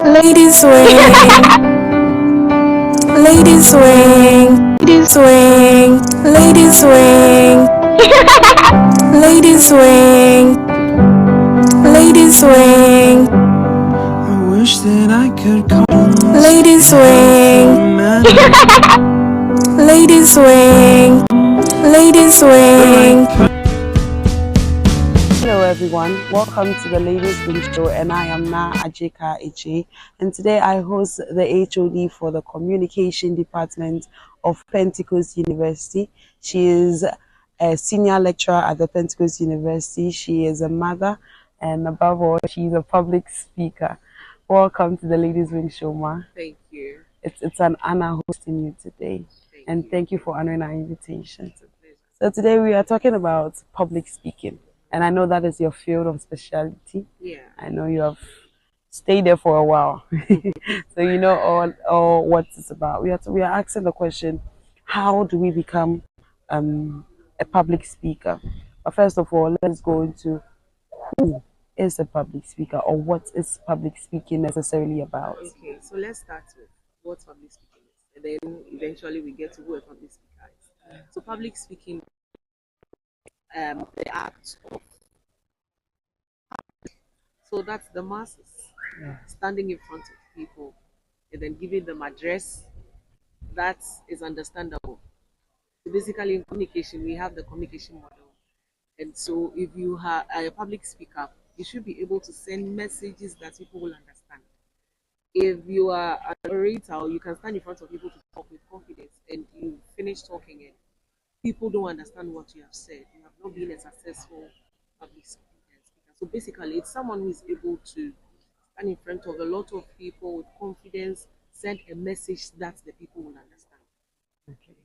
Ladies swing, ladies swing, ladies swing, ladies swing, ladies swing, ladies swing, I wish that I could call ladies swing, ladies swing, ladies swing. Hello everyone, welcome to the Ladies Wing Show, and I am Na Ajika Eche, and today I host the HOD for the Communication Department of Pentecost University. She is a senior lecturer at the Pentecost University. She is a mother, and above all, she is a public speaker. Welcome to the Ladies Wing Show, Ma. Thank you. It's an honor hosting you today, thank you for honoring our invitation. It's a pleasure. So today we are talking about public speaking. And I know that is your field of specialty. Yeah. I know you have stayed there for a while. So you know all what it's about. We are asking the question, how do we become a public speaker? But first of all, let's go into who is a public speaker, or what is public speaking necessarily about? Okay, so let's start with what public speaking is, and then eventually we get to who a public speaker is. So public speaking, the act of, so that's the masses standing in front of people and then giving them address that is understandable. So basically, in communication, we have the communication model, and so if you are a public speaker, you should be able to send messages that people will understand. If you are an orator, you can stand in front of people to talk with confidence, and you finish talking and people don't understand what you have said. You have not been a successful public speaker. So basically, it's someone who is able to stand in front of a lot of people with confidence, send a message that the people will understand. Okay.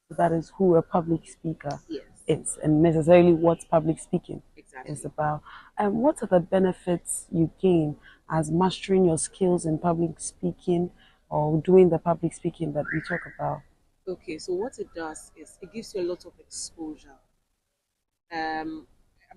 So that is who a public speaker Yes. is, and necessarily what public speaking Exactly. is about. And what are the benefits you gain as mastering your skills in public speaking or doing the public speaking that we talk about? Okay, so what it does is it gives you a lot of exposure.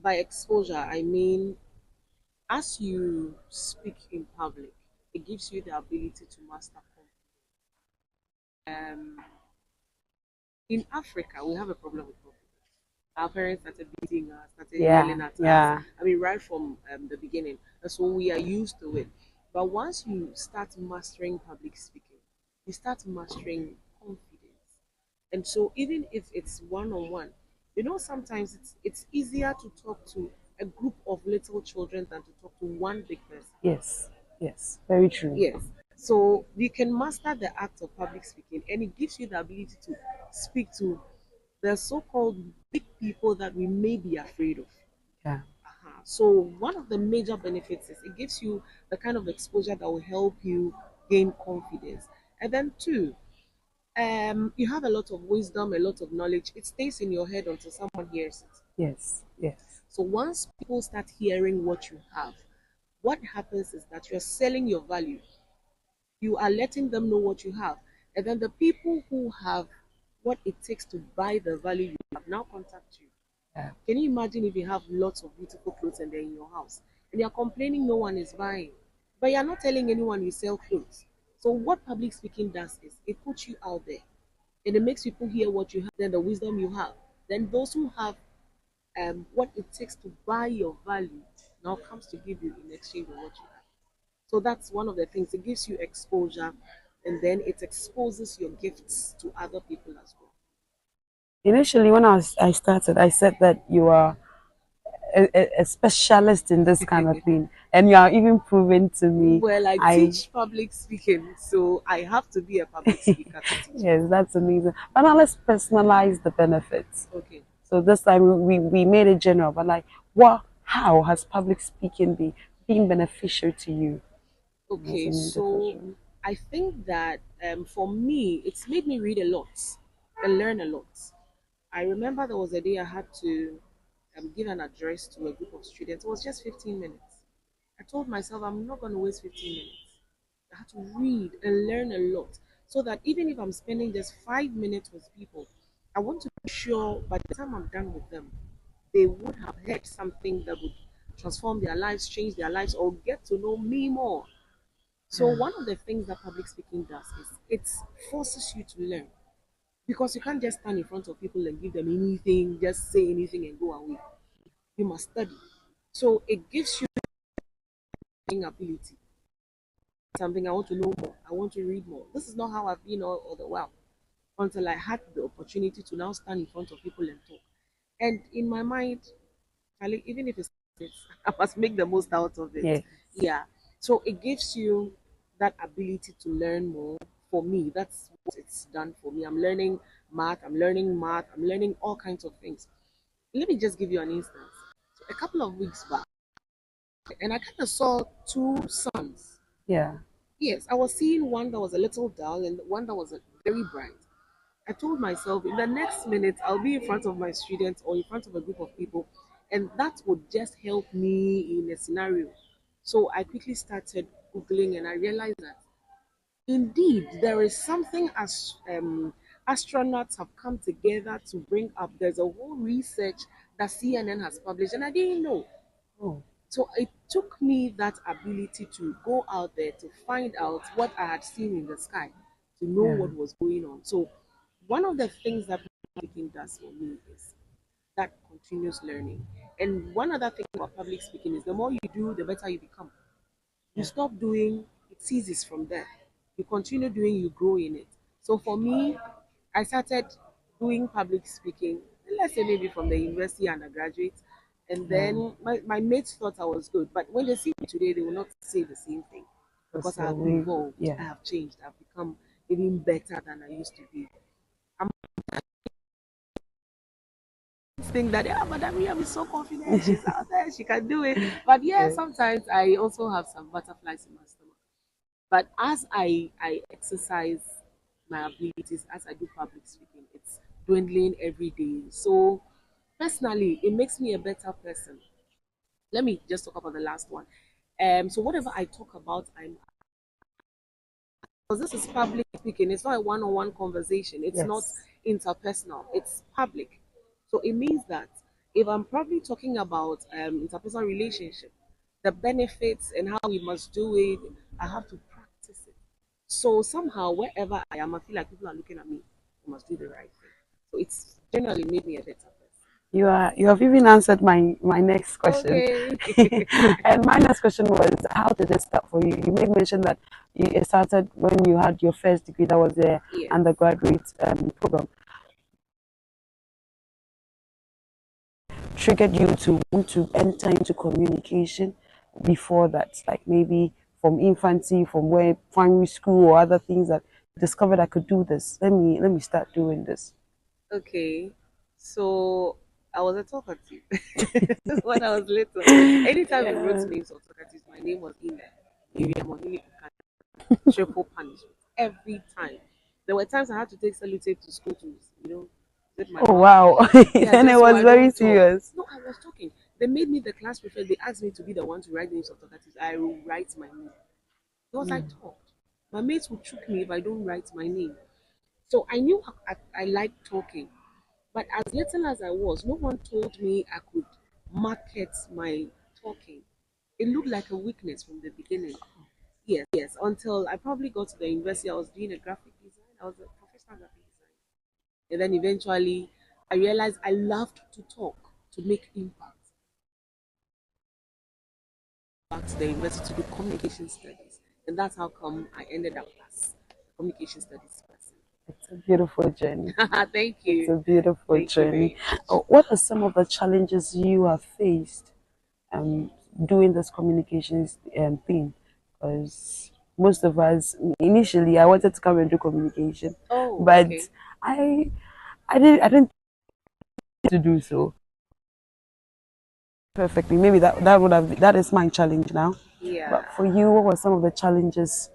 By exposure, I mean as you speak in public, it gives you the ability to master confidence. In Africa, we have a problem with confidence. Our parents started beating us, started yelling at us. I mean, right from the beginning. And so we are used to it. But once you start mastering public speaking, you start mastering confidence. And so even if it's one on one, sometimes it's easier to talk to a group of little children than to talk to one big person. Yes, very true. Yes. So you can master the act of public speaking, and it gives you the ability to speak to the so-called big people that we may be afraid of. Yeah. So one of the major benefits is it gives you the kind of exposure that will help you gain confidence. And then two, you have a lot of wisdom, a lot of knowledge. It stays in your head until someone hears it. Yes. So once people start hearing what you have, what happens is that you're selling your value. You are letting them know what you have. And then the people who have what it takes to buy the value you have now contact you. Yeah. Can you imagine if you have lots of beautiful clothes and they're in your house and you're complaining no one is buying, but you're not telling anyone you sell clothes? So what public speaking does is it puts you out there and it makes people hear what you have, then the wisdom you have. Then those who have what it takes to buy your value now comes to give you in exchange for what you have. So that's one of the things. It gives you exposure, and then it exposes your gifts to other people as well. Initially, when I started, I said that you are a specialist in this kind of thing, and you are even proving to me. Well, I teach public speaking, so I have to be a public speaker to teach. Yes, that's amazing. But now let's personalize the benefits. Okay. So this time we made it general, but like, how has public speaking been beneficial to you? Okay, so I think that for me, it's made me read a lot and learn a lot. I remember there was a day I had to give an address to a group of students. It was just 15 minutes. I told myself I'm not going to waste 15 minutes. I had to read and learn a lot so that even if I'm spending just 5 minutes with people, I want to be sure by the time I'm done with them, they would have heard something that would transform their lives, change their lives, or get to know me more. So one of the things that public speaking does is it forces you to learn because you can't just stand in front of people and give them anything, just say anything and go away. You must study. So it gives you ability. Something I want to know more. I want to read more. This is not how I've been all the while until I had the opportunity to now stand in front of people and talk. And in my mind, even if it's I must make the most out of it. Yes. Yeah. So it gives you that ability to learn more. For me, that's what it's done for me. I'm learning math, I'm learning all kinds of things. Let me just give you an instance. So a couple of weeks back, and I kind of saw two sons. Yeah. Yes, I was seeing one that was a little dull and one that was very bright. I told myself in the next minute I'll be in front of my students or in front of a group of people, and that would just help me in a scenario. So I quickly started Googling and I realized that indeed there is something as astronauts have come together to bring up. There's a whole research that CNN has published, and I didn't know. Oh. So it took me that ability to go out there to find out what I had seen in the sky, to know Yeah. what was going on. So one of the things that public speaking does for me is that continuous learning. And one other thing about public speaking is the more you do, the better you become. You stop doing, it ceases from there. You continue doing, you grow in it. So for me, I started doing public speaking, let's say maybe from the university undergraduate. And Yeah. then my mates thought I was good. But when they see me today, they will not say the same thing because I So have we, evolved, I yeah. have changed, I've become even better than I used to be. I'm think that yeah, Madam Miriam is so confident, she's out there, she can do it. But yeah, Yeah. sometimes I also have some butterflies in my stomach. But as I exercise my abilities, as I do public speaking, it's dwindling every day. So personally, it makes me a better person. Let me just talk about the last one. So whatever I talk about, I'm because this is public speaking. It's not a one-on-one conversation. It's not Yes. interpersonal. It's public. So it means that if I'm probably talking about interpersonal relationship, the benefits and how we must do it, I have to practice it. So somehow, wherever I am, I feel like people are looking at me. I must do the right thing. So it's generally made me a better person. You have even answered my next question. Okay. And my next question was, how did it start for you? You made mention that it started when you had your first degree, that was the Yes. undergraduate program. Triggered you to want to enter into communication before that, like maybe from infancy, from where primary school or other things that discovered I could do this. Let me start doing this. Okay, so I was a talkative when I was little. Anytime we wrote Yeah. names of talkatives, my name was in there. Miriam Onili triple punishment every time. There were times I had to take sellotape to school to, zip my Oh mouth wow. shut. Yeah, And it just so was I very don't talk. serious. No, I was talking. They made me the class prefect. They asked me to be the one to write names of talkatives. I will write my name because I talked. My mates would choke me if I don't write my name. So I knew I liked talking. But as little as I was, no one told me I could market my talking. It looked like a weakness from the beginning. Yes, yes. Until I probably got to the university, I was doing a graphic design. I was a professional graphic designer. And then eventually I realized I loved to talk, to make impact. Back to the university to do communication studies. And that's how come I ended up as a communication studies person. It's a beautiful journey. Thank It's you. a beautiful Thank you journey. very much. What are some of the challenges you have faced um, doing this communications thing? Because most of us, initially, I wanted to come and do communication, Oh, but okay. I, I didn't to do so perfectly. Maybe that is my challenge now. Yeah. But for you, what were some of the challenges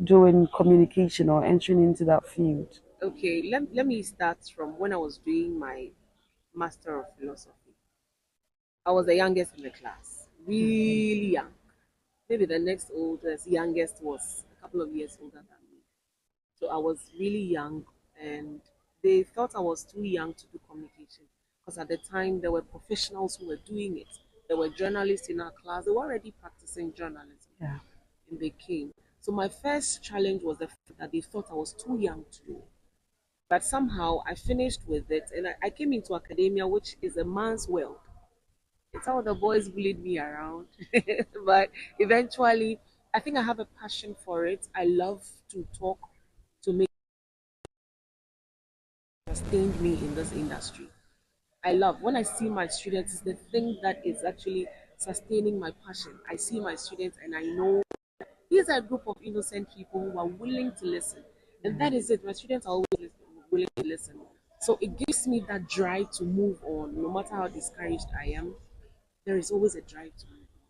doing communication or entering into that field? Okay, let me start from when I was doing my Master of Philosophy. I was the youngest in the class, really young. Maybe the next oldest, youngest was a couple of years older than me. So I was really young, and they thought I was too young to do communication because at the time there were professionals who were doing it. There were journalists in our class, they were already practicing journalism. Yeah. and they came. So my first challenge was the fact that they thought I was too young to do it. But somehow I finished with it, and I came into academia, which is a man's world. It's how the boys bullied me around. But eventually, I think I have a passion for it. I love to talk to make sustained me in this industry. I love when I see my students, it's the thing that is actually sustaining my passion. I see my students and I know these are a group of innocent people who are willing to listen. And that is it. My students are always willing to listen. So it gives me that drive to move on. No matter how discouraged I am, there is always a drive to move on.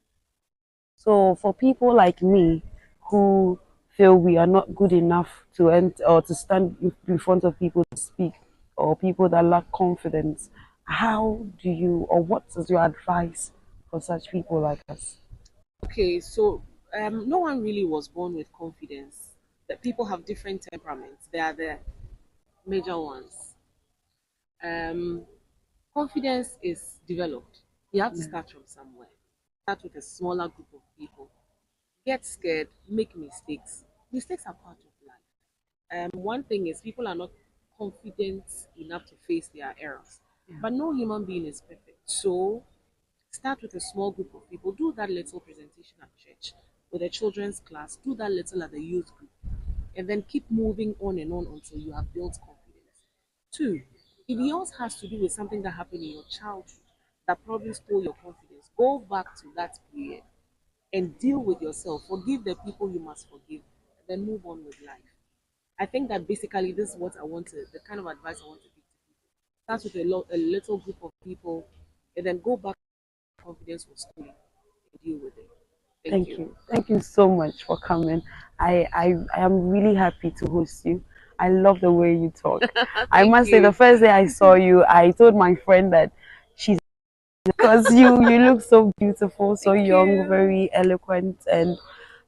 So for people like me who feel we are not good enough to enter or to stand in front of people to speak, or people that lack confidence, how do you or what is your advice for such people like us? Okay, so no one really was born with confidence. That people have different temperaments. They are the major ones. Um, Confidence is developed. You have to Yeah. start from somewhere. Start with a smaller group of people. Get scared, make mistakes. Mistakes are part of life. One thing is people are not confident enough to face their errors. But no human being is perfect. So start with a small group of people. Do that little presentation at church with a children's class. Do that little at the youth group. And then keep moving on and on until you have built confidence. Two, if yours has to do with something that happened in your childhood that probably stole your confidence, go back to that period and deal with yourself. Forgive the people you must forgive, and then move on with life. I think that basically this is what I want to, the kind of advice I want to give to people. Start with a little group of people, and then go back to confidence was stolen and deal with it. Thank Thank you. you. Thank you so much for coming. I am really happy to host you. I love the way you talk. I Thank must say the you. first day I saw you, I told my friend that she's because you look so beautiful, so Thank young, you. very eloquent, and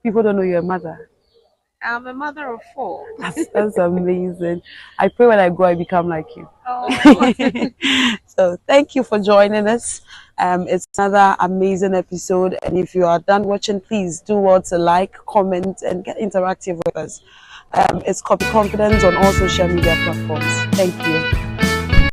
people don't know you're a mother. I'm a mother of four. That's amazing. I pray when I go I become like you. Oh, So thank you for joining us. It's another amazing episode, and if you are done watching, please do what to like, comment, and get interactive with us. It's Copy Confidence on all social media platforms. Thank you.